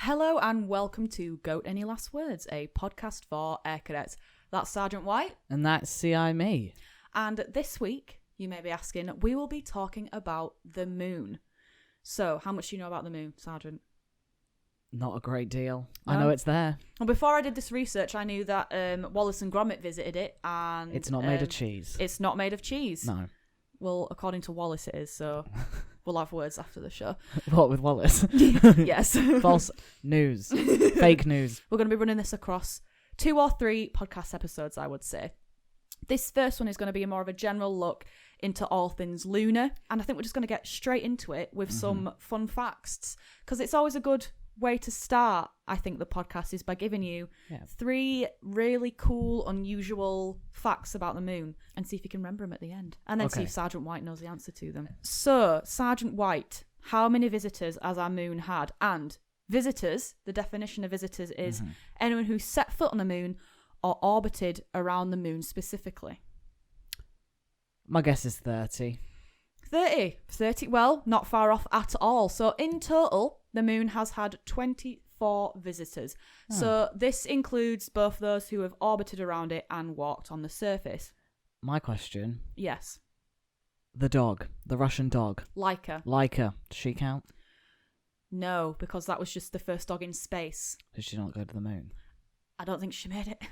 Hello and welcome to Goat Any Last Words, a podcast for Air Cadets. That's Sergeant White. And that's CI me. And this week, you may be asking, we will be talking about the moon. So, how much do you know about the moon, Sergeant? Not a great deal. No? I know it's there. Well, before I did this research, I knew that Wallace and Gromit visited it, and it's not made of cheese. It's not made of cheese. No. Well, according to Wallace, it is, so we'll have words after the show. What, with Wallace? Yes. False news. Fake news. We're going to be running this across 2 or 3 podcast episodes, I would say. This first one is going to be more of a general look into all things lunar, and I think we're just going to get straight into it with some fun facts, because it's always a good way to start, I think, the podcast is by giving you 3 really cool, unusual facts about the moon and see if you can remember them at the end. And then see if Sergeant White knows the answer to them. So, Sergeant White, how many visitors has our moon had? And visitors, the definition of visitors is anyone who set foot on the moon or orbited around the moon specifically. My guess is 30. 30, well, not far off at all. So in total, the moon has had 24 visitors. Oh. So this includes both those who have orbited around it and walked on the surface. My question. Yes. The dog, the Russian dog. Laika. Does she count? No, because that was just the first dog in space. Did she not go to the moon? I don't think she made it.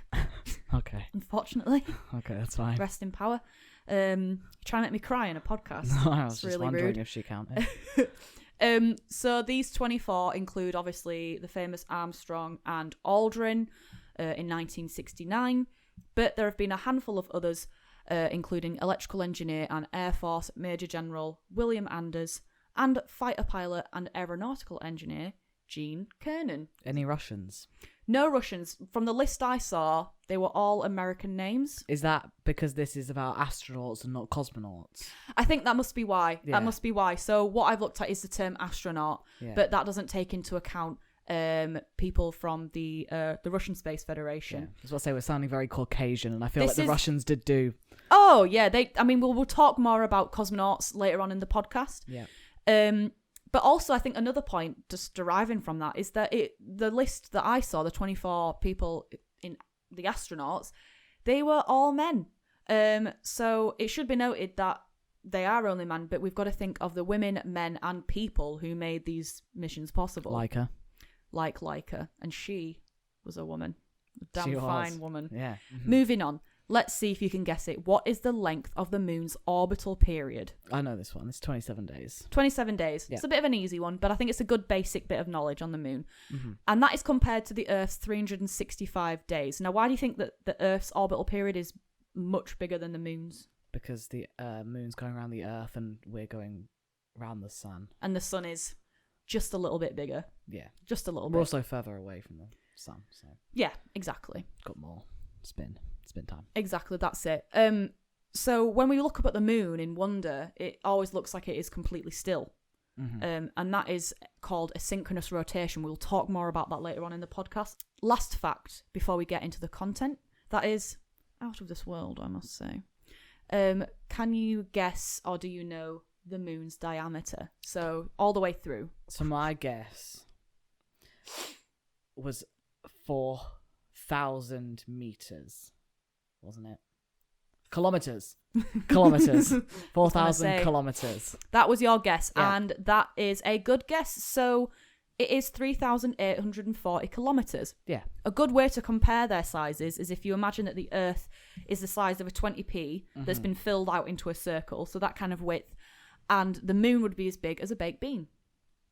Okay. Unfortunately. Okay, that's fine. Rest in power. Try and make me cry in a podcast. No, I was just really wondering rude. if she counted. So these 24 include obviously the famous Armstrong and Aldrin in 1969, but there have been a handful of others, including electrical engineer and Air Force Major General William Anders and fighter pilot and aeronautical engineer Gene Cernan. Any Russians? No Russians. From the list I saw, they were all American names. Is that because this is about astronauts and not cosmonauts? I think that must be why. Yeah. That must be why. So what I've looked at is the term astronaut, but that doesn't take into account people from the Russian Space Federation. Yeah. That's what I say. We're sounding very Caucasian, and I feel like the Russians did do. Oh yeah, we'll talk more about cosmonauts later on in the podcast. Yeah. But also, I think another point, just deriving from that, is that the list that I saw, the 24 people in the astronauts, they were all men. So it should be noted that they are only men, but we've got to think of the women, men, and people who made these missions possible. Laika. Like Laika. And she was a woman. A damn fine woman. Yeah. Mm-hmm. Moving on. Let's see if you can guess it. What is the length of the moon's orbital period? I know this one. It's 27 days. 27 days. Yeah. It's a bit of an easy one, but I think it's a good basic bit of knowledge on the moon. Mm-hmm. And that is compared to the Earth's 365 days. Now, why do you think that the Earth's orbital period is much bigger than the moon's? Because the moon's going around the Earth and we're going around the sun. And the sun is just a little bit bigger. Yeah. Just a little bit. We're also further away from the sun. So yeah, exactly. Got more spin time. Exactly, that's it. So when we look up at the moon in wonder, it always looks like it is completely still. Mm-hmm. And that is called a synchronous rotation. We'll talk more about that later on in the podcast. Last fact before we get into the content, that is out of this world, I must say. Can you guess, or do you know, the moon's diameter? So all the way through. So my guess was 4,000 meters. Wasn't it? Kilometers. 4,000 kilometers. That was your guess, and that is a good guess. So it is 3,840 kilometers. Yeah. A good way to compare their sizes is if you imagine that the Earth is the size of a 20p that's been filled out into a circle, so that kind of width, and the moon would be as big as a baked bean.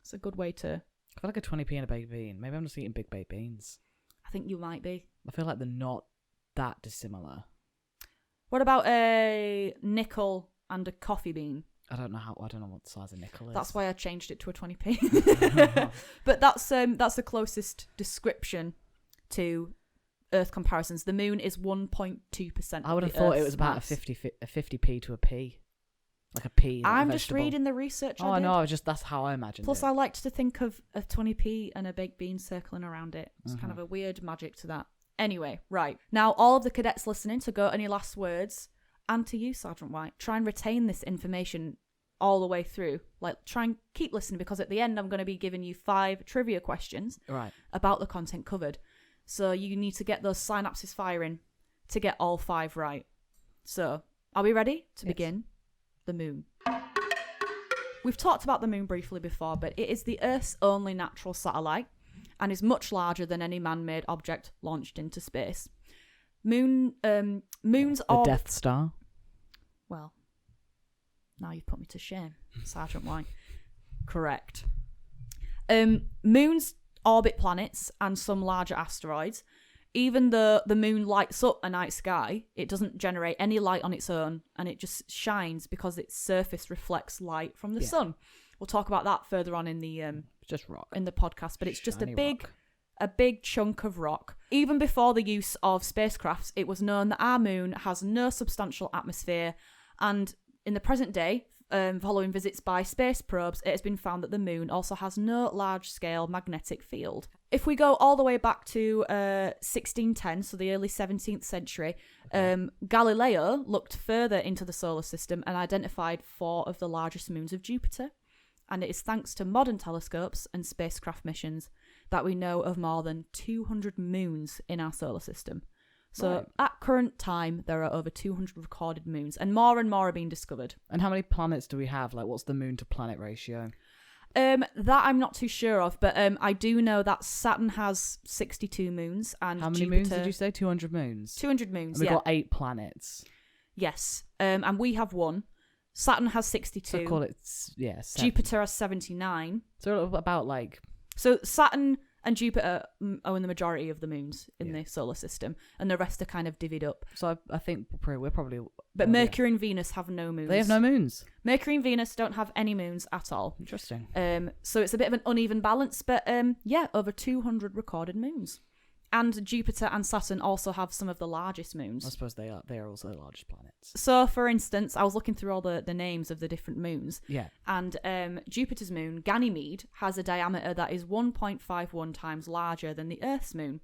It's a good way to... I feel like a 20p and a baked bean. Maybe I'm just eating big baked beans. I think you might be. I feel like they're not that dissimilar. What about a nickel and a coffee bean? I don't know what the size of nickel is. That's why I changed it to a 20p. But that's the closest description to Earth comparisons. The moon is 1.2%. I would have thought it was about a 50p to a p. Like a pea. I'm just reading the research. I know. That's how I imagined Plus, it. I liked to think of a 20p and a baked bean circling around it. It's kind of a weird magic to that. Anyway, right. Now, all of the cadets listening, to go any last words, and to you, Sergeant White, try and retain this information all the way through. Like, try and keep listening, because at the end I'm going to be giving you 5 trivia questions about the content covered. So you need to get those synapses firing to get all 5 right. So, are we ready to begin? The moon. We've talked about the moon briefly before, but it is the Earth's only natural satellite and is much larger than any man-made object launched into space. Moon's the Death Star. Well, now you've put me to shame, Sergeant White. Correct. Moons orbit planets and some larger asteroids. Even though the moon lights up a night sky, it doesn't generate any light on its own, and it just shines because its surface reflects light from the sun. We'll talk about that further on in the just rock in the podcast, but it's just Shiny a big chunk of rock. Even before the use of spacecrafts, it was known that our moon has no substantial atmosphere, and in the present day, following visits by space probes, it has been found that the moon also has no large-scale magnetic field. If we go all the way back to 1610, so the early 17th century, Galileo looked further into the solar system and identified 4 of the largest moons of Jupiter. And it is thanks to modern telescopes and spacecraft missions that we know of more than 200 moons in our solar system. So at current time, there are over 200 recorded moons, and more are being discovered. And how many planets do we have? Like, what's the moon to planet ratio? That I'm not too sure of, but I do know that Saturn has 62 moons, and how many Jupiter, moons did you say? 200 moons. 200 moons. And we've got 8 planets. Yes, and we have 1. Saturn has 62. So call it 7. Jupiter has 79. So about like. So Saturn and Jupiter own the majority of the moons in the solar system, and the rest are kind of divvied up. So I think we're probably. But Mercury and Venus have no moons. They have no moons. Mercury and Venus don't have any moons at all. Interesting. So it's a bit of an uneven balance, but over 200 recorded moons. And Jupiter and Saturn also have some of the largest moons. I suppose they are also the largest planets. So, for instance, I was looking through all the names of the different moons. Yeah. And Jupiter's moon, Ganymede, has a diameter that is 1.51 times larger than the Earth's moon,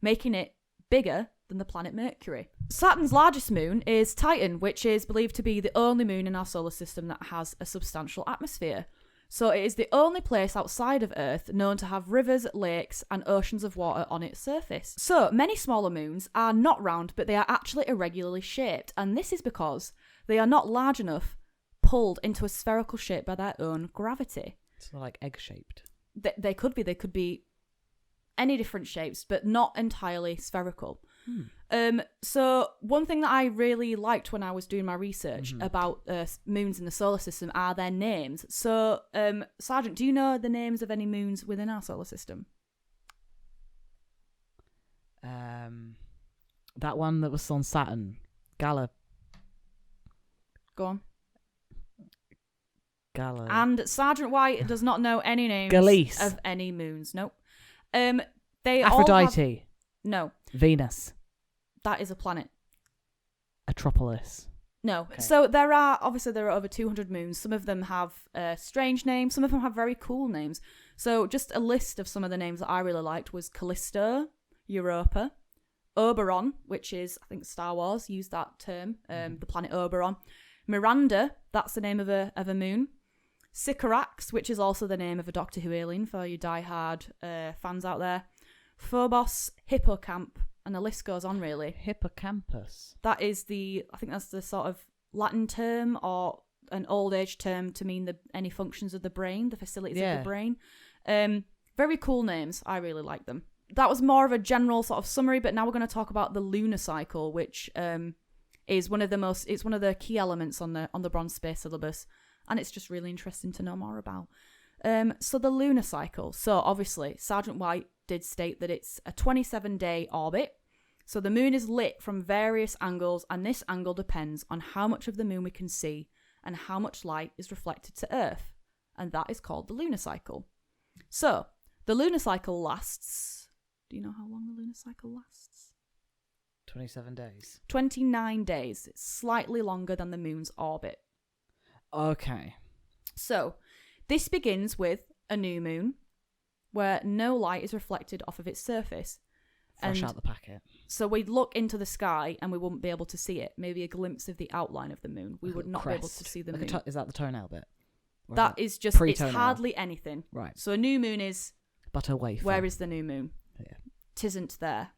making it bigger than the planet Mercury. Saturn's largest moon is Titan, which is believed to be the only moon in our solar system that has a substantial atmosphere. So it is the only place outside of Earth known to have rivers, lakes, and oceans of water on its surface. So many smaller moons are not round, but they are actually irregularly shaped, and this is because they are not large enough pulled into a spherical shape by their own gravity. So like egg-shaped. They could be any different shapes, but not entirely spherical. So one thing that I really liked when I was doing my research about moons in the solar system are their names. So, Sergeant, do you know the names of any moons within our solar system? That one that was on Saturn, Go on. Gala. And Sergeant White does not know any names Galice. of any moons. Nope. They Aphrodite. all have... No. Venus. That is a planet. Atropolis. No. Okay. So there are over 200 moons. Some of them have strange names. Some of them have very cool names. So just a list of some of the names that I really liked was Callisto, Europa, Oberon, which is, I think Star Wars used that term, the planet Oberon. Miranda, that's the name of a moon. Sycorax, which is also the name of a Doctor Who alien for you diehard fans out there. Phobos, Hippocamp, and the list goes on, really. Hippocampus. I think that's the sort of Latin term or an old age term to mean any functions of the brain, the facilities of the brain. Very cool names. I really like them. That was more of a general sort of summary, but now we're going to talk about the lunar cycle, which is one of the key elements on the bronze space syllabus, and it's just really interesting to know more about. So the lunar cycle. So obviously, Sergeant White did state that it's a 27-day orbit. So the moon is lit from various angles, and this angle depends on how much of the moon we can see and how much light is reflected to Earth. And that is called the lunar cycle. So the lunar cycle lasts... Do you know how long the lunar cycle lasts? 27 days. 29 days. It's slightly longer than the moon's orbit. Okay. So this begins with a new moon, where no light is reflected off of its surface. Fresh out the packet. So we'd look into the sky and we wouldn't be able to see it. Maybe a glimpse of the outline of the moon. We would not be able to see the moon. Is that the toenail bit? Or That is is just, it's pre-toenail? hardly anything. Right. So a new moon is, But a wafer. where is the new moon? Yeah. Tisn't there.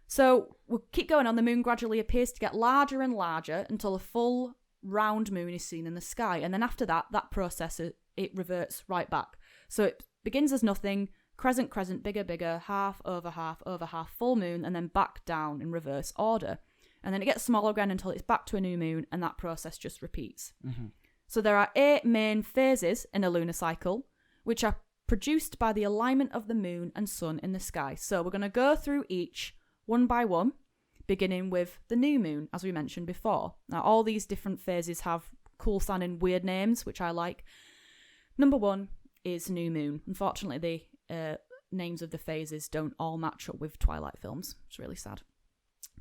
So we'll keep going on. The moon gradually appears to get larger and larger until a full round moon is seen in the sky. And then after that process, it reverts right back. So it begins as nothing, crescent, crescent, bigger, bigger, half, over half, full moon, and then back down in reverse order. And then it gets smaller again until it's back to a new moon, and that process just repeats. Mm-hmm. So there are 8 main phases in a lunar cycle, which are produced by the alignment of the moon and sun in the sky. So we're going to go through each one by one, beginning with the new moon, as we mentioned before. Now, all these different phases have cool sounding weird names, which I like. Number 1 is new moon. Unfortunately, the names of the phases don't all match up with Twilight films. It's really sad.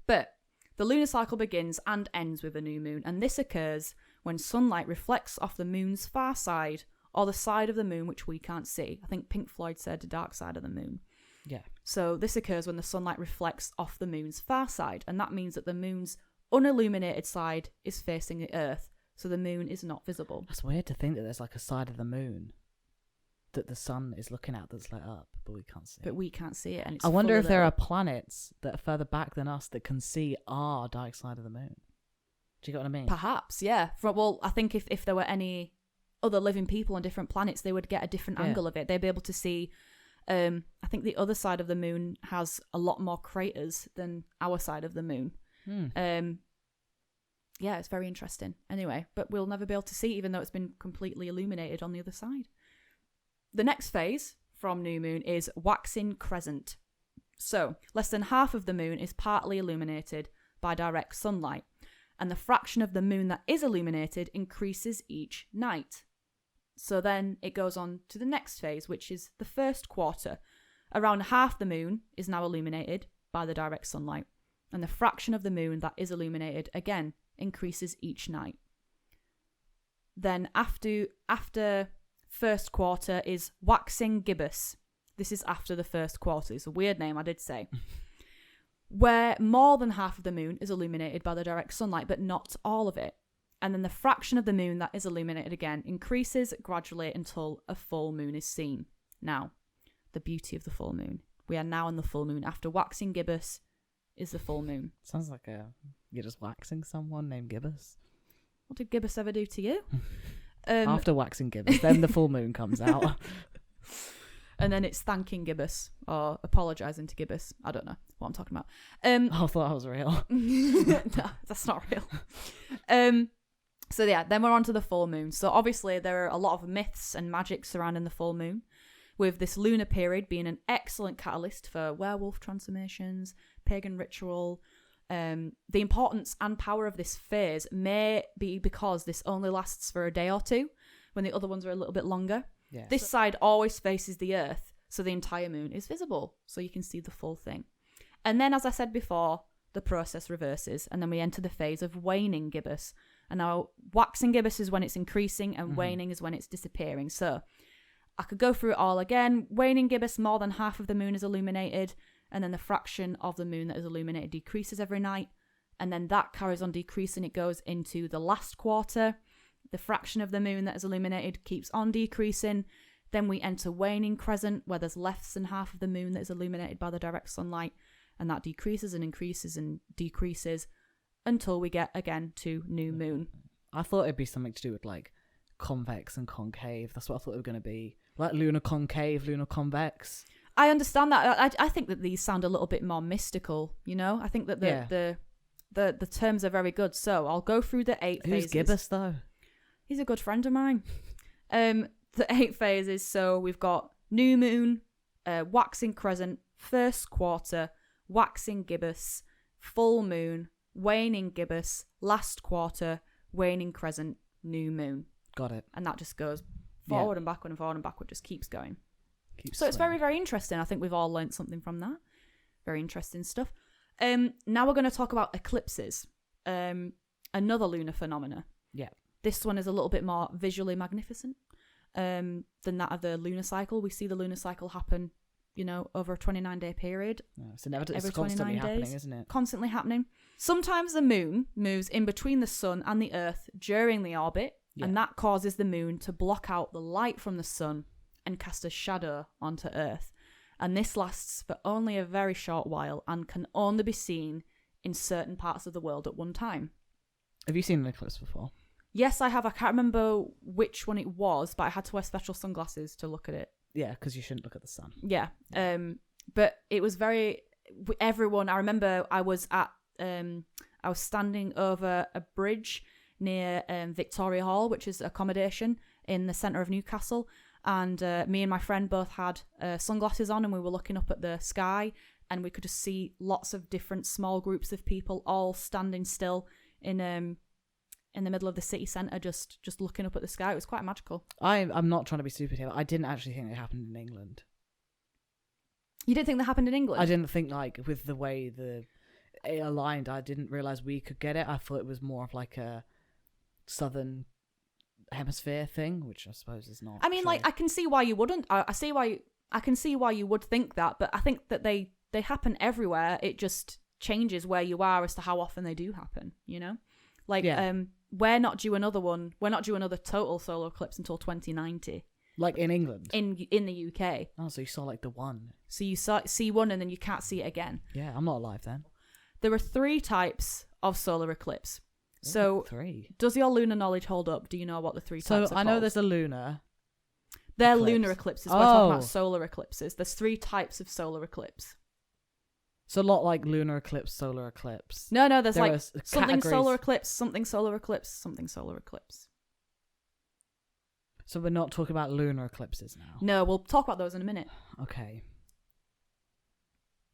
But the lunar cycle begins and ends with a new moon, and this occurs when sunlight reflects off the moon's far side, or the side of the moon which we can't see. I think Pink Floyd said the dark side of the moon. Yeah. So this occurs when the sunlight reflects off the moon's far side, and that means that the moon's unilluminated side is facing the Earth, so the moon is not visible. That's weird to think that there's like a side of the moon that the sun is looking at that's lit up, but we can't see. But we can't see it, and it's I wonder full if of there little- are planets that are further back than us that can see our dark side of the moon. Do you get what I mean? Perhaps, yeah. Well, I think if there were any other living people on different planets, they would get a different angle of it. They'd be able to see. I think the other side of the moon has a lot more craters than our side of the moon. Yeah, it's very interesting. Anyway, but we'll never be able to see, even though it's been completely illuminated on the other side. The next phase from new moon is waxing crescent. So, less than half of the moon is partly illuminated by direct sunlight, and the fraction of the moon that is illuminated increases each night. So then it goes on to the next phase, which is the first quarter. Around half the moon is now illuminated by the direct sunlight, and the fraction of the moon that is illuminated again increases each night. Then after first quarter is waxing gibbous. This is after the first quarter. It's a weird name, I did say. Where more than half of the moon is illuminated by the direct sunlight, but not all of it. And then the fraction of the moon that is illuminated again increases gradually until a full moon is seen. Now, the beauty of the full moon. We are now in the full moon. After waxing gibbous is the full moon. Sounds like you're just waxing someone named Gibbous. What did gibbous ever do to you? After waxing Gibbous, then the full moon comes out. And then it's thanking gibbous or apologising to gibbous. I don't know what I'm talking about. I thought that was real. No, that's not real. So yeah, then we're on to the full moon. So obviously there are a lot of myths and magic surrounding the full moon, with this lunar period being an excellent catalyst for werewolf transformations, pagan ritual. The importance and power of this phase may be because this only lasts for a day or two, when the other ones are a little bit longer. Yeah. This side always faces the Earth, so the entire moon is visible, so you can see the full thing. And then, as I said before, the process reverses, and then we enter the phase of waning gibbous. And now, waxing gibbous is when it's increasing, and waning is when it's disappearing. So, I could go through it all again. Waning gibbous, more than half of the moon is illuminated, and then the fraction of the moon that is illuminated decreases every night, and then that carries on decreasing. It goes into the last quarter. The fraction of the moon that is illuminated keeps on decreasing. Then we enter waning crescent, where there's less than half of the moon that is illuminated by the direct sunlight, and that decreases and increases and decreases until we get again to new moon. I thought it'd be something to do with like convex and concave. That's what I thought it was going to be. Like lunar concave, lunar convex. I understand that. I think that these sound a little bit more mystical, you know? I think that the terms are very good. So I'll go through the 8 phases. Who's Gibbous though? He's a good friend of mine. The 8 phases. So we've got new moon, waxing crescent, first quarter, waxing gibbous, full moon, waning gibbous, last quarter, waning crescent, new moon. Got it. And that just goes forward and backward and forward and backward, just keeps going. Keeps So it's very, very interesting. I think we've all learnt something from that. Very interesting stuff. Now we're going to talk about eclipses. Another lunar phenomena. Yeah. This one is a little bit more visually magnificent than that of the lunar cycle. We see the lunar cycle happen, over a 29-day period. It's inevitable. Every It's constantly 29 happening, days. isn't it? Constantly happening. Sometimes the moon moves in between the sun and the Earth during the orbit, and that causes the moon to block out the light from the sun and cast a shadow onto Earth. And this lasts for only a very short while and can only be seen in certain parts of the world at one time. Have you seen an eclipse before? Yes, I have. I can't remember which one it was, but I had to wear special sunglasses to look at it. Yeah, because you shouldn't look at the sun. Yeah. But it was very... Everyone... I remember I was at... I was standing over a bridge near Victoria Hall, which is accommodation in the centre of Newcastle. And me and my friend both had sunglasses on, and we were looking up at the sky, and we could just see lots of different small groups of people all standing still in the middle of the city centre, just looking up at the sky. It was quite magical. I'm not trying to be stupid here. I didn't actually think it happened in England. You didn't think that happened in England? I didn't think, like, with the way it aligned, I didn't realise we could get it. I thought it was more of like a southern hemisphere thing, which I suppose is not. I mean, like, I can see why you wouldn't. I can see why you would think that, but I think that they happen everywhere. It just changes where you are as to how often they do happen, you know? Like, we're not due another one. We're not due another total solar eclipse until 2090. Like in England? In the UK. Oh, so you saw like the one. So you see one and then you can't see it again. Yeah, I'm not alive then. There are 3 types of solar eclipse. So 3. Does your lunar knowledge hold up? Do you know what the 3 types are? So I know there's a lunar. They're eclipse. lunar eclipses. We're talking about solar eclipses. There's 3 types of solar eclipse. So a lot like lunar eclipse, solar eclipse. No, there's there like something solar eclipse, something solar eclipse, something solar eclipse. So we're not talking about lunar eclipses now? No, we'll talk about those in a minute. Okay.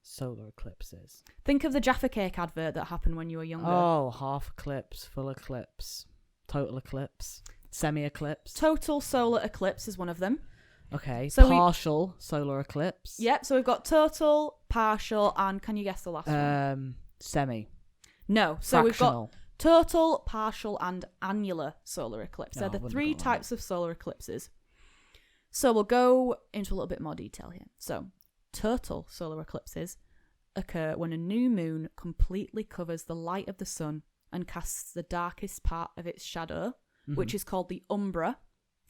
Solar eclipses. Think of the Jaffa Cake advert that happened when you were younger. Oh, half eclipse, full eclipse, total eclipse, semi-eclipse. Total solar eclipse is one of them. Okay, so partial solar eclipse. Yep, so we've got total, partial, and can you guess the last one? Semi. No, so fractional. We've got total, partial, and annular solar eclipse. They're the 3 types of solar eclipses. So we'll go into a little bit more detail here. So, total solar eclipses occur when a new moon completely covers the light of the sun and casts the darkest part of its shadow, which is called the umbra,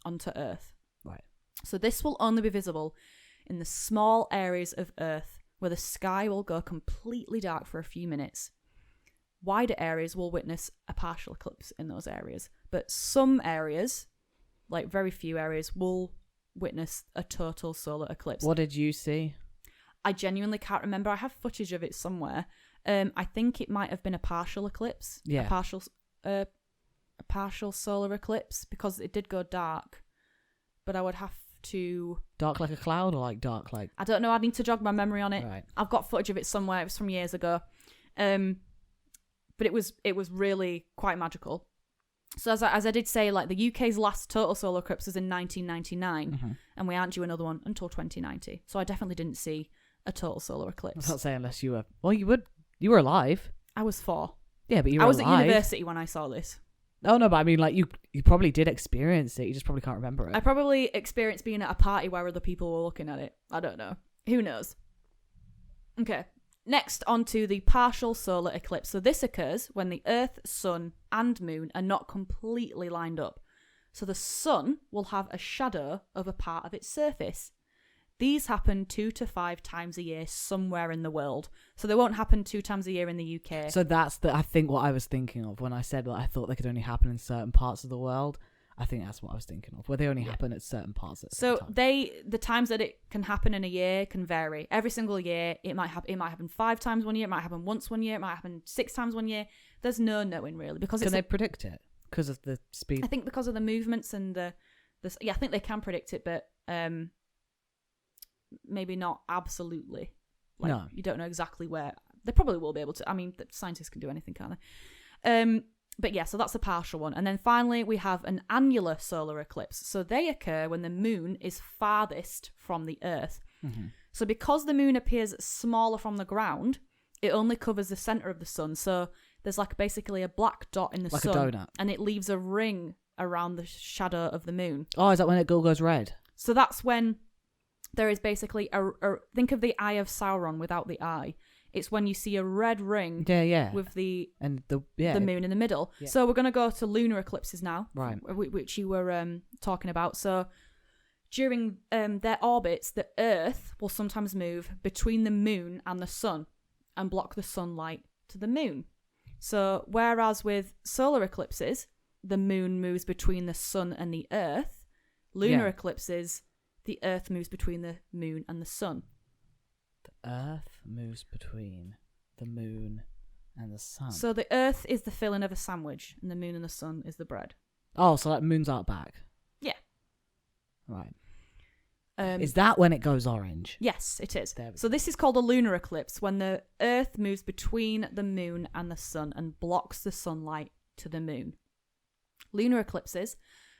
onto Earth. Right. So this will only be visible in the small areas of Earth where the sky will go completely dark for a few minutes. Wider areas will witness a partial eclipse in those areas, but some areas, like very few areas, will witness a total solar eclipse. What did you see? I genuinely can't remember. I have footage of it somewhere. I think it might have been a partial eclipse. Yeah. A partial solar eclipse, because it did go dark. But I would have to... Dark like a cloud or like dark like... I don't know. I need to jog my memory on it. Right. I've got footage of it somewhere. It was from years ago. But it was really quite magical. So as I did say, like, the UK's last total solar eclipse was in 1999, and we aren't due another one until 2090. So I definitely didn't see a total solar eclipse. I'm not saying unless you were... Well, you were alive. I was 4. Yeah, but you were alive. I was at university when I saw this. Oh, no, but I mean, like, you probably did experience it. You just probably can't remember it. I probably experienced being at a party where other people were looking at it. I don't know. Who knows? Okay. Next, on to the partial solar eclipse. So this occurs when the Earth, Sun, and Moon are not completely lined up. So the Sun will have a shadow over part of its surface. These happen 2 to 5 times a year somewhere in the world. So they won't happen 2 times a year in the UK. So that's I think what I was thinking of when I said that I thought they could only happen in certain parts of the world. I think that's what I was thinking of, where they only happen at certain parts. So the times that it can happen in a year can vary. Every single year, it might happen 5 times one year. It might happen once one year. It might happen 6 times one year. There's no knowing really, because can they predict it because of the speed? I think because of the movements and the I think they can predict it, but maybe not absolutely. Like, no, you don't know exactly where. They probably will be able to. I mean, the scientists can do anything, can't they? But yeah, so that's a partial one. And then finally, we have an annular solar eclipse. So they occur when the moon is farthest from the Earth. So because the moon appears smaller from the ground, it only covers the centre of the sun. So there's like basically a black dot in the sun. Like a donut. And it leaves a ring around the shadow of the moon. Oh, is that when it all goes red? So that's when there is basically think of the eye of Sauron without the eye. It's when you see a red ring Yeah. with the the moon in the middle. Yeah. So we're going to go to lunar eclipses now, Right. which you were talking about. So during their orbits, the Earth will sometimes move between the moon and the sun and block the sunlight to the moon. So whereas with solar eclipses, the moon moves between the sun and the Earth, lunar eclipses, the Earth moves between the moon and the sun. The Earth moves between the moon and the sun. So the Earth is the filling of a sandwich, and the moon and the sun is the bread. Oh, so like moon's out back. Yeah. Right. Is that when it goes orange? Yes, it is. There we So this is called a lunar eclipse, when the Earth moves between the moon and the sun and blocks the sunlight to the moon. Lunar eclipses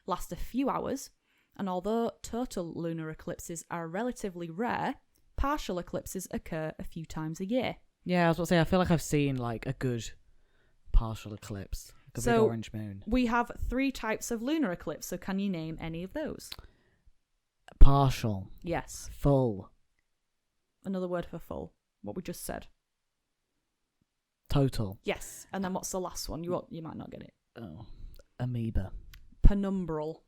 last a few hours, and although total lunar eclipses are relatively rare, partial eclipses occur a few times a year. Yeah, I was about to say, I feel like I've seen like a good partial eclipse. Like a big orange moon. We have 3 types of lunar eclipse, so can you name any of those? Partial. Yes. Full. Another word for full. What we just said. Total. Yes. And then what's the last one? You might not get it. Oh. Amoeba. Penumbral.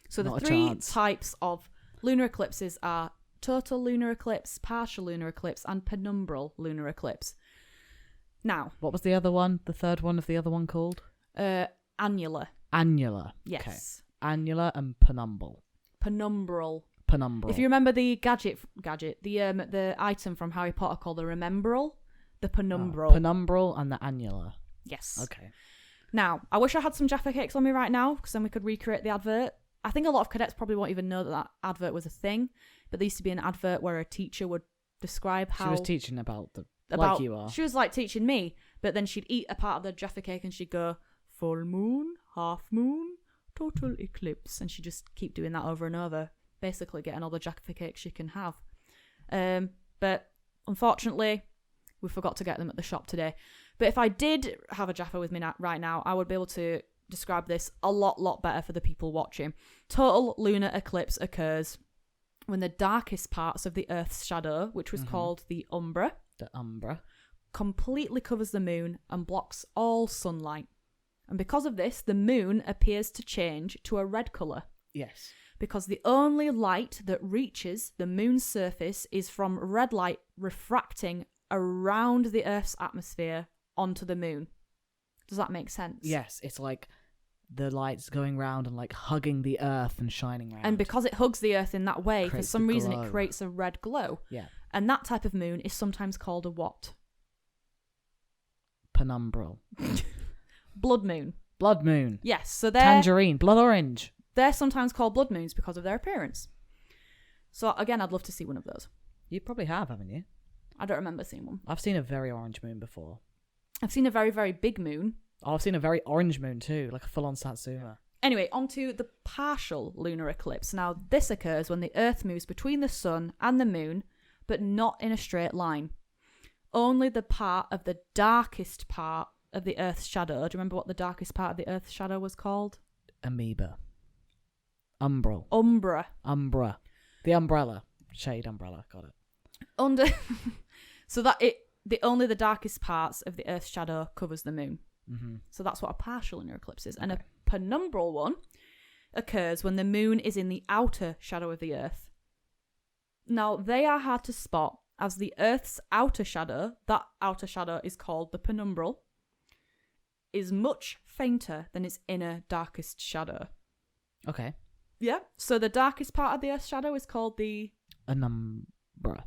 So the Not a 3 chance. types of lunar eclipses are total lunar eclipse, partial lunar eclipse, and penumbral lunar eclipse. Now, What was the other one? The third one of the other one called? annular. Annular. Yes. Okay. Annular and penumbral. Penumbral. Penumbral. If you remember the the item from Harry Potter called the Remembral, the penumbral. Penumbral and the annular. Yes. Okay. Now, I wish I had some Jaffa cakes on me right now, because then we could recreate the advert. I think a lot of cadets probably won't even know that advert was a thing, but there used to be an advert where a teacher would describe how... She was teaching about like you are. She was like teaching me, but then she'd eat a part of the Jaffa cake and she'd go, full moon, half moon, total eclipse, and she'd just keep doing that over and over, basically getting all the Jaffa cakes she can have. But unfortunately, we forgot to get them at the shop today. But if I did have a Jaffa with me right now, I would be able to describe this a lot better for the people watching. Total lunar eclipse occurs when the darkest parts of the Earth's shadow, which was called the umbra, completely covers the moon and blocks all sunlight. And because of this, the moon appears to change to a red colour. Yes. Because the only light that reaches the moon's surface is from red light refracting around the Earth's atmosphere onto the moon. Does that make sense? Yes, it's like the light's going round and like hugging the Earth and shining round. And because it hugs the Earth in that way, for Creates some the reason glow. it creates a red glow. Yeah. And that type of moon is sometimes called a what? Penumbral. Blood moon. Blood moon. Yes, so they're Tangerine. Blood orange. they're sometimes called blood moons because of their appearance. So again, I'd love to see one of those. You probably have, haven't you? I don't remember seeing one. I've seen a very orange moon before. I've seen a very, very big moon. Oh, I've seen a very orange moon too, like a full-on Satsuma. Anyway, on to the partial lunar eclipse. Now, this occurs when the Earth moves between the sun and the moon, but not in a straight line. Only the part of the darkest part of the Earth's shadow. Do you remember what the darkest part of the Earth's shadow was called? Amoeba. Umbral. Umbra. Umbra. The umbrella. Shade umbrella. Got it. So that only the darkest parts of the Earth's shadow covers the moon. Mm-hmm. So that's what a partial lunar eclipse is. And a penumbral one occurs when the moon is in the outer shadow of the Earth. Now, they are hard to spot, as the Earth's outer shadow, that outer shadow is called the penumbral, is much fainter than its inner darkest shadow. Okay. Yeah. So the darkest part of the Earth's shadow is called the... Umbra.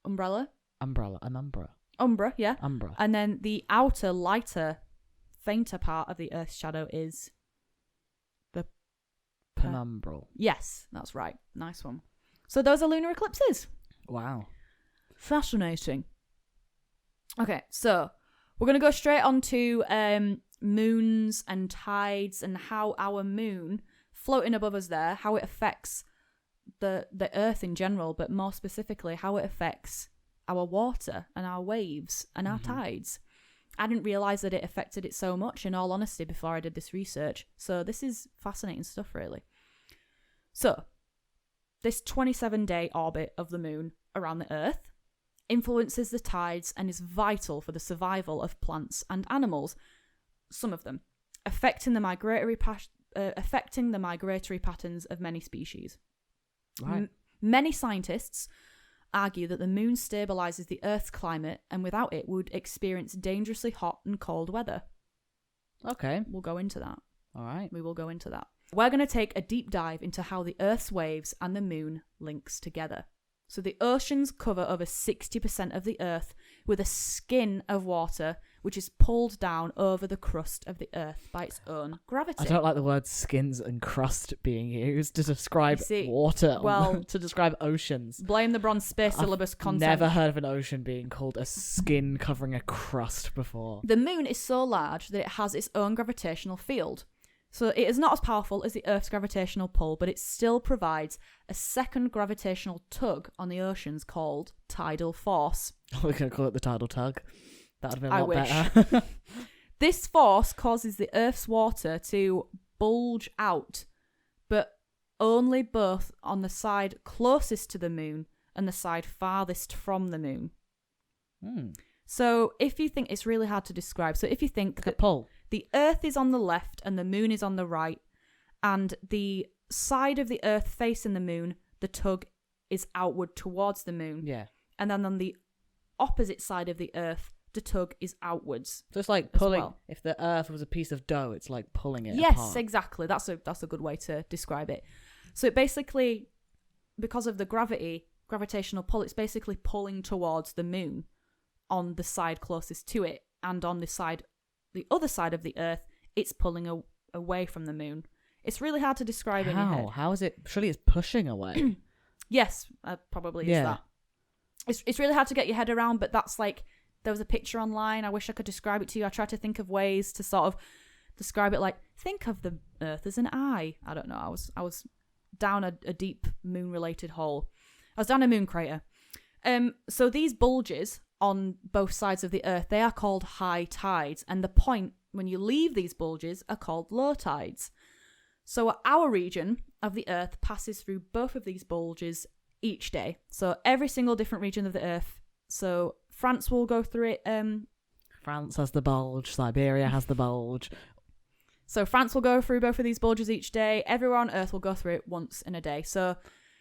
Umbrella? Umbrella. An umbra. Umbra, yeah. Umbra. And then the outer, lighter, fainter part of the Earth's shadow is the... Penumbral. Yes, that's right. Nice one. So those are lunar eclipses. Wow. Fascinating. Okay, so we're going to go straight on to moons and tides and how our moon floating above us there, how it affects the Earth in general, but more specifically how it affects our water and our waves and our tides. I didn't realise that it affected it so much, in all honesty, before I did this research. So this is fascinating stuff, really. So, this 27-day orbit of the moon around the Earth influences the tides and is vital for the survival of plants and animals, some of them, affecting the migratory patterns of many species. Right. Many scientists argue that the moon stabilizes the Earth's climate, and without it, we would experience dangerously hot and cold weather. Okay. We'll go into that. All right. We will go into that. We're going to take a deep dive into how the Earth's waves and the moon links together. So the oceans cover over 60% of the Earth with a skin of water which is pulled down over the crust of the Earth by its own gravity. I don't like the words skins and crust being used to describe see, water. well, to describe oceans. Blame the bronze space syllabus content. Never heard of an ocean being called a skin covering a crust before. The moon is so large that it has its own gravitational field. So it is not as powerful as the Earth's gravitational pull, but it still provides a second gravitational tug on the oceans called tidal force. We're going to call it the tidal tug. That would have been a I lot wish. better. This force causes the Earth's water to bulge out, but only both on the side closest to the moon and the side farthest from the moon. So if you think it's really hard to describe, so if you think that pull. The Earth is on the left and the moon is on the right, and the side of the Earth facing the moon, the tug is outward towards the moon. Yeah. And then on the opposite side of the Earth, the tug is outwards. So it's like pulling. well. If the Earth was a piece of dough, it's like pulling it Yes, apart. exactly. That's a good way to describe it. So it basically, because of the gravitational pull, it's basically pulling towards the moon on the side closest to it, and on the other side of the Earth, it's pulling away from the moon. It's really hard to describe in your head. How is it? Surely it's pushing away. Yes, probably is that. It's really hard to get your head around, but that's like, there was a picture online. I wish I could describe it to you. I tried to think of ways to sort of describe it, like, think of the Earth as an eye. I don't know. I was down a deep moon-related hole. I was down a moon crater. So these bulges on both sides of the Earth, they are called high tides, and the point when you leave these bulges are called low tides. So our region of the Earth passes through both of these bulges each day. So every single different region of the Earth. So France will go through it. France has the bulge. Siberia has the bulge. So France will go through both of these bulges each day. Everywhere on Earth will go through it once in a day. So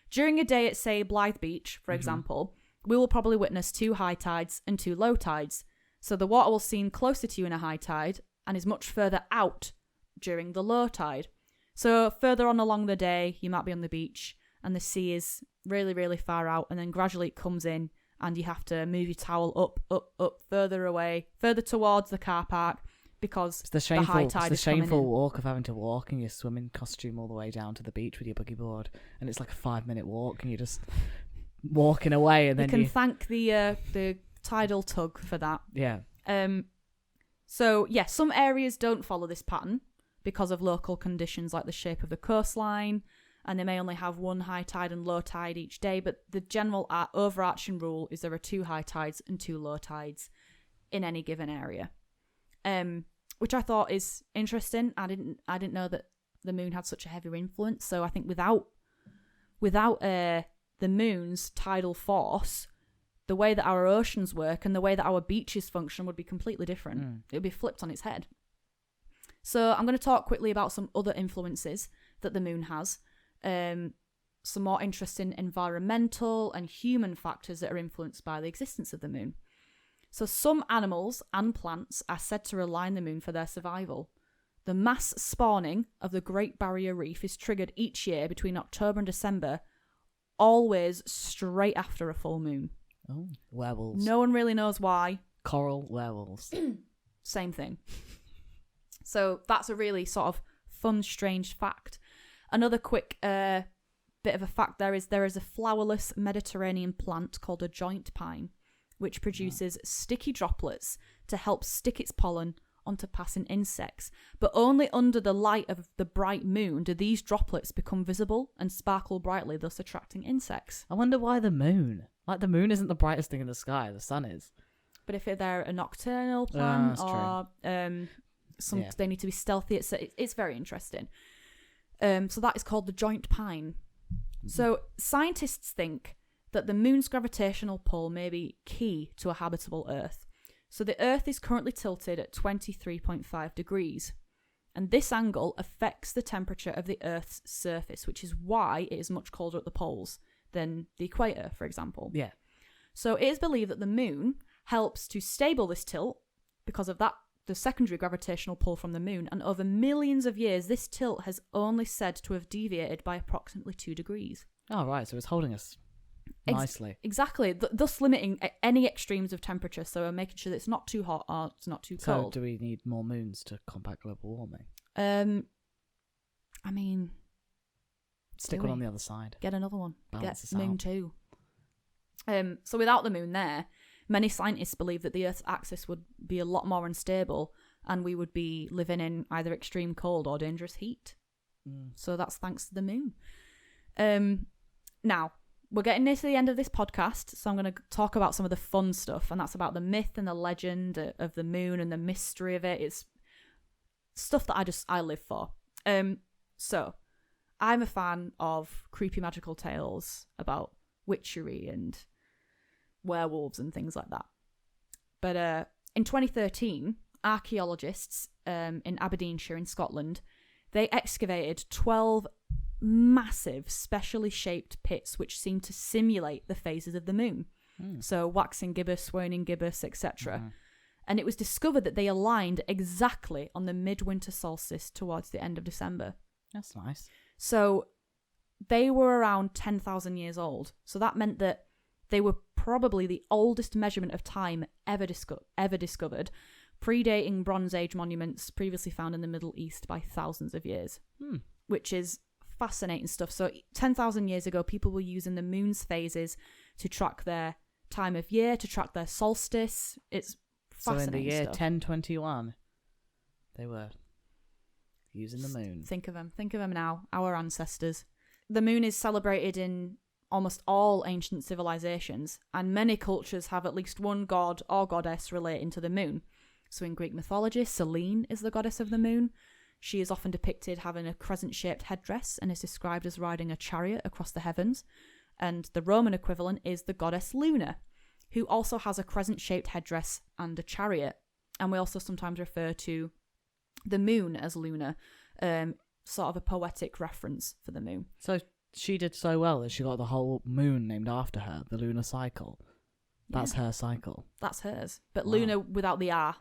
during a day at, say, Blythe Beach, for example, we will probably witness 2 high tides and 2 low tides. So the water will seem closer to you in a high tide and is much further out during the low tide. So further on along the day, you might be on the beach and the sea is really, really far out, and then gradually it comes in and you have to move your towel up, further away, further towards the car park, because it's the high tide is coming in. shameful walk of having to walk in your swimming costume all the way down to the beach with your boogie board, and it's like a 5-minute walk and you're just walking away, and then you can thank the tidal tug for that. Yeah. So yeah, some areas don't follow this pattern because of local conditions like the shape of the coastline, and they may only have 1 high tide and low tide each day, but the general overarching rule is there are 2 high tides and 2 low tides in any given area. Which I thought is interesting. I didn't know that the moon had such a heavy influence. So I think without the moon's tidal force, the way that our oceans work and the way that our beaches function would be completely different. It would be flipped on its head. So I'm going to talk quickly about some other influences that the moon has. Some more interesting environmental and human factors that are influenced by the existence of the moon. So some animals and plants are said to rely on the moon for their survival. The mass spawning of the Great Barrier Reef is triggered each year between October and December, always straight after a full moon. Oh, werewolves. No one really knows why. Coral werewolves. Same thing. So that's a really sort of fun, strange fact. Another quick bit of a fact there is a flowerless Mediterranean plant called a joint pine, which produces sticky droplets to help stick its pollen onto passing insects. But only under the light of the bright moon do these droplets become visible and sparkle brightly, thus attracting insects. I wonder why the moon. Like, the moon isn't the brightest thing in the sky, the sun is. But if they're a nocturnal plant or they need to be stealthy, it's very interesting. So that is called the joint pine. So scientists think that the moon's gravitational pull may be key to a habitable Earth. So the Earth is currently tilted at 23.5 degrees. And this angle affects the temperature of the Earth's surface, which is why it is much colder at the poles than the equator, for example. Yeah. So it is believed that the moon helps to stable this tilt because of that, the secondary gravitational pull from the moon. And over millions of years, this tilt has only said to have deviated by approximately 2 degrees. Oh, right. So it's holding us nicely. Exactly. Thus limiting any extremes of temperature. So making sure that it's not too hot or it's not too cold. So do we need more moons to combat global warming? I mean... Stick one on the other side. Get another one. Balance Get this moon out. 2. So without the moon there, many scientists believe that the Earth's axis would be a lot more unstable and we would be living in either extreme cold or dangerous heat. So that's thanks to the moon. Now, we're getting near to the end of this podcast, so I'm going to talk about some of the fun stuff, and that's about the myth and the legend of the moon and the mystery of it. It's stuff that I live for. So, I'm a fan of creepy magical tales about witchery and werewolves and things like that. But in 2013, archaeologists in Aberdeenshire in Scotland, they excavated 12 massive, specially shaped pits which seemed to simulate the phases of the moon. So waxing gibbous, waning gibbous, etc. And it was discovered that they aligned exactly on the midwinter solstice towards the end of December. That's nice. So they were around 10,000 years old. So that meant that they were probably the oldest measurement of time ever discovered, predating Bronze Age monuments previously found in the Middle East by thousands of years, which is fascinating stuff. So 10,000 years ago, people were using the moon's phases to track their time of year, to track their solstice. It's fascinating. So in the year stuff. 1021, they were using the moon. Think of them now, our ancestors. The moon is celebrated in almost all ancient civilizations, and many cultures have at least one god or goddess relating to the moon. So in Greek mythology, Selene is the goddess of the moon. She is often depicted having a crescent-shaped headdress and is described as riding a chariot across the heavens. And the Roman equivalent is the goddess Luna, who also has a crescent-shaped headdress and a chariot. And we also sometimes refer to the moon as Luna, sort of a poetic reference for the moon. So she did so well that she got the whole moon named after her, the Lunar Cycle. That's her cycle. That's hers. But Wow. Luna without the R.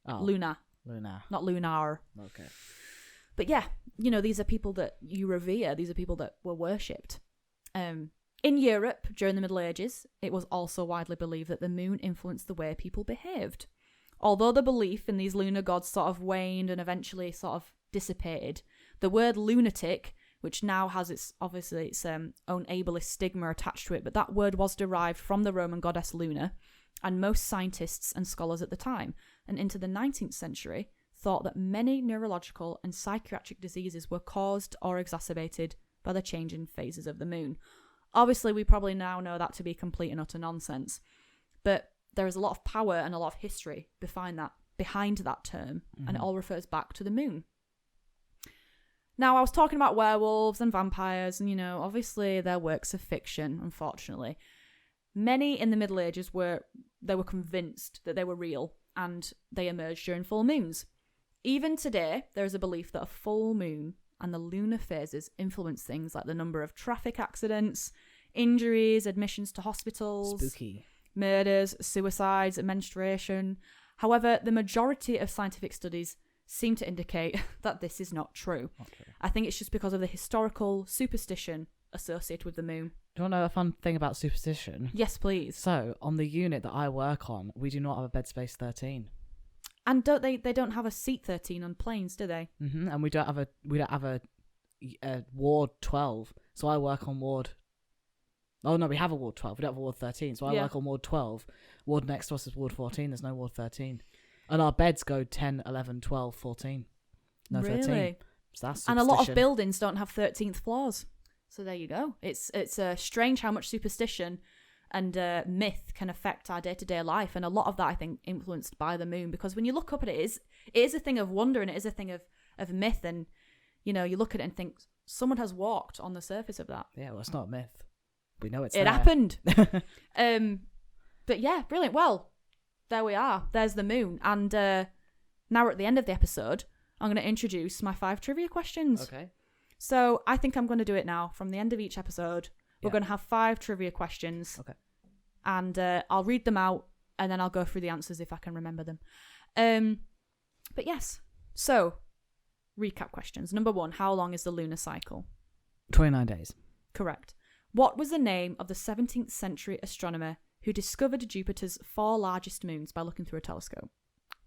Oh, Luna, Lunar. not lunar. Okay. But yeah, these are people that you revere. These are people that were worshipped. In Europe, during the Middle Ages, it was also widely believed that the moon influenced the way people behaved. Although the belief in these lunar gods sort of waned and eventually sort of dissipated, the word lunatic, which now has its own ableist stigma attached to it, but that word was derived from the Roman goddess Luna, and most scientists and scholars at the time, and into the 19th century, thought that many neurological and psychiatric diseases were caused or exacerbated by the changing phases of the moon. Obviously, we probably now know that to be complete and utter nonsense, but there is a lot of power and a lot of history behind that term, and it all refers back to the moon. Now, I was talking about werewolves and vampires, and, obviously they're works of fiction, unfortunately. Many in the Middle Ages were convinced that they were real, and they emerged during full moons. Even today, there is a belief that a full moon and the lunar phases influence things like the number of traffic accidents, injuries, admissions to hospitals, Spooky. murders, suicides, menstruation. However, the majority of scientific studies seem to indicate that this is not true. Okay. I think it's just because of the historical superstition associated with the moon. Do you want to know a fun thing about superstition? Yes, please. So, on the unit that I work on, we do not have a bed space 13. And they don't have a seat 13 on planes, do they? And we don't have a ward 12. So I work on ward. Oh no, we have a ward 12. We don't have a ward 13. So I work on ward 12. Ward next to us is ward 14. There's no ward 13. And our beds go 10, 11, 12, 14. No really? 13. So that's and a lot of superstition. buildings don't have 13th floors. So there you go. It's strange how much superstition and myth can affect our day-to-day life, and a lot of that, I think, influenced by the moon, because when you look up at it is a thing of wonder, and it is a thing of myth, and you look at it and think someone has walked on the surface of that. Yeah, well, it's not a myth. We know it's it there. happened. But yeah, brilliant. Well, there we are. There's the moon. And now we're at the end of the episode. I'm going to introduce my 5 trivia questions. Okay. So I think I'm going to do it now. From the end of each episode, we're going to have 5 trivia questions. Okay. And I'll read them out, and then I'll go through the answers if I can remember them. But yes. So, recap questions. Number 1, how long is the lunar cycle? 29 days. Correct. What was the name of the 17th century astronomer who discovered Jupiter's 4 largest moons by looking through a telescope?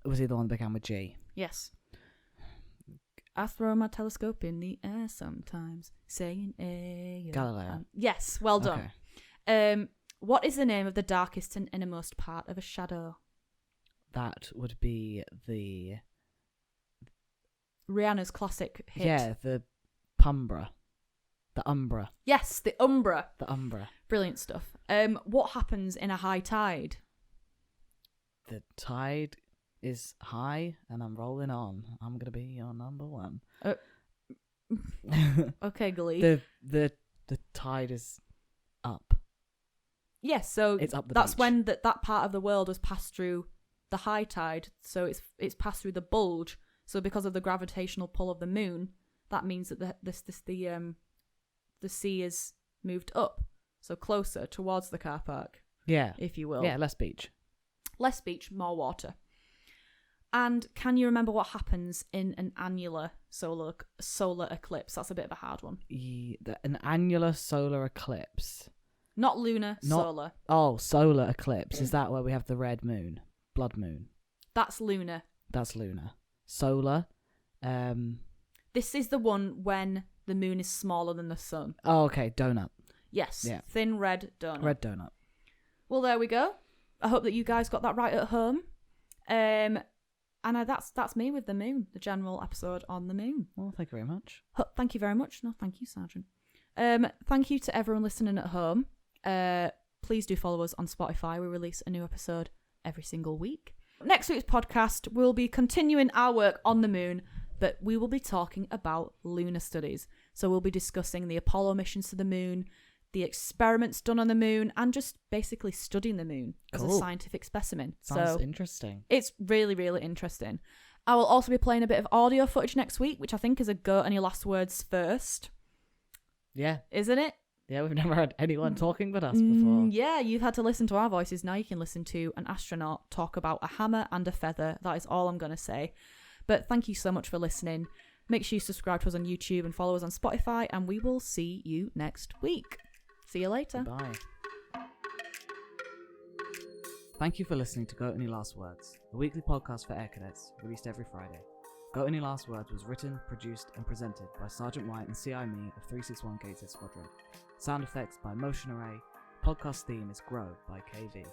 Was he the one that began with G? Yes. I throw my telescope in the air sometimes, saying "Ayo." Galileo. Yes, well done. Okay. What is the name of the darkest and innermost part of a shadow? That would be the... Rihanna's classic hit. Yeah, the Umbra. The Umbra. Yes, the Umbra. The Umbra. Brilliant stuff. What happens in a high tide? The tide is high and I'm rolling on. I'm going to be your number 1. Okay, Glee. The tide is up. Yes, so it's up the that's beach. when that part of the world was passed through the high tide. So it's passed through the bulge. So because of the gravitational pull of the moon, that means that the sea is moved up, so closer towards the car park. Yeah, if you will. Yeah, less beach. Less beach, more water. And can you remember what happens in an annular solar eclipse? That's a bit of a hard one. An annular solar eclipse. Not lunar, solar. Oh, solar eclipse. Is that where we have the red moon? Blood moon. That's lunar. That's lunar. Solar. This is the one when the moon is smaller than the sun. Oh, okay. Donut. Yes. Yeah. Thin red donut. Red donut. Well, there we go. I hope that you guys got that right at home. And that's me with the moon, the general episode on the moon. Well, thank you very much. Thank you very much. No, thank you, Sergeant. Thank you to everyone listening at home. Please do follow us on Spotify. We release a new episode every single week. Next week's podcast, we'll be continuing our work on the moon, but we will be talking about lunar studies. So we'll be discussing the Apollo missions to the moon, the experiments done on the moon, and just basically studying the moon as a scientific specimen. Sounds interesting. It's really, really interesting. I will also be playing a bit of audio footage next week, which I think is a go any last words first. Yeah. Isn't it? Yeah, we've never had anyone talking but us before. Yeah, you've had to listen to our voices. Now you can listen to an astronaut talk about a hammer and a feather. That is all I'm going to say. But thank you so much for listening. Make sure you subscribe to us on YouTube and follow us on Spotify, and we will see you next week. See you later. Bye. Thank you for listening to Got Any Last Words, a weekly podcast for Air Cadets, released every Friday. Got Any Last Words was written, produced, and presented by Sergeant White and CI Me of 361 Cadets Squadron. Sound effects by Motion Array. Podcast theme is Grow by KV.